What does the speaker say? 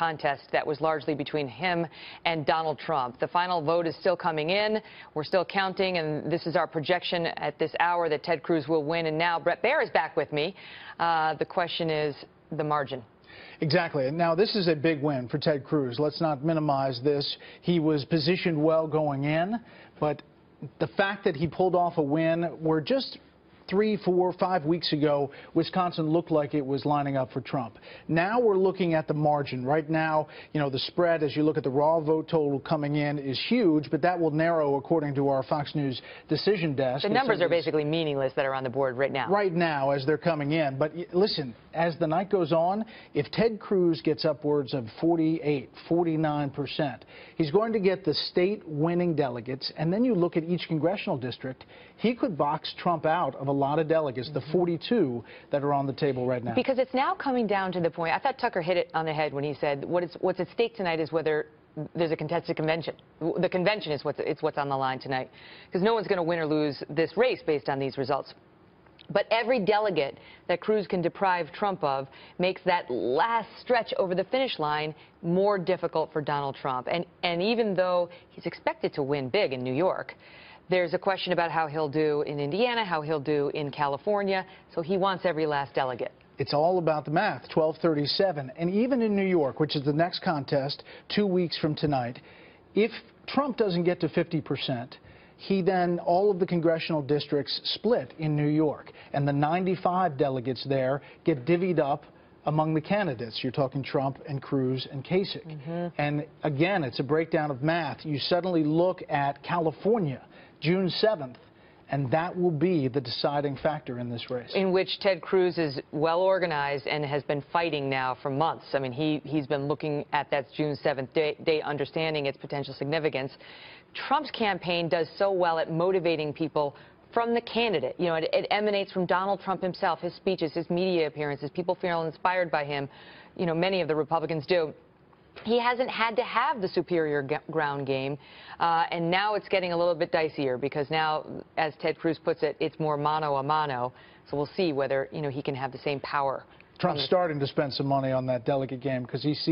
contest that was largely between him and Donald Trump. The final vote is still coming in. We're still counting, and this is our projection at this hour that Ted Cruz will win. And now Bret Baier is back with me. The question is the margin. Exactly. And now this is a big win for Ted Cruz. Let's not minimize this. He was positioned well going in, but the fact that he pulled off a win, we're just 3, 4, 5 weeks ago, Wisconsin looked like it was lining up for Trump. Now we're looking at the margin. Right now, the spread, as you look at the raw vote total coming in, is huge, but that will narrow according to our Fox News decision desk. The numbers are basically meaningless that are on the board right now. Right now, as they're coming in. But listen, as the night goes on, if Ted Cruz gets upwards of 48, 49%, he's going to get the state winning delegates, and then you look at each congressional district, he could box Trump out of a lot of delegates, the 42 that are on the table right now. Because it's now coming down to the point, I thought Tucker hit it on the head when he said what's at stake tonight is whether there's a contested convention. The convention is what's on the line tonight, because no one's going to win or lose this race based on these results. But every delegate that Cruz can deprive Trump of makes that last stretch over the finish line more difficult for Donald Trump. And even though he's expected to win big in New York, there's a question about how he'll do in Indiana, how he'll do in California. So he wants every last delegate. It's all about the math, 1237. And even in New York, which is the next contest 2 weeks from tonight, if Trump doesn't get to 50%, all of the congressional districts split in New York, and the 95 delegates there get divvied up among the candidates. You're talking Trump and Cruz and Kasich. And again, it's a breakdown of math. You suddenly look at California, June 7th, and that will be the deciding factor in this race. In which Ted Cruz is well organized and has been fighting now for months. I mean, he's been looking at that June 7th date, understanding its potential significance. Trump's campaign does so well at motivating people from the candidate. It emanates from Donald Trump himself, his speeches, his media appearances. People feel inspired by him. Many of the Republicans do. He hasn't had to have the superior ground game, and now it's getting a little bit dicier because now, as Ted Cruz puts it, it's more mano a mano. So we'll see whether he can have the same power. Trump's starting to spend some money on that delegate game because he sees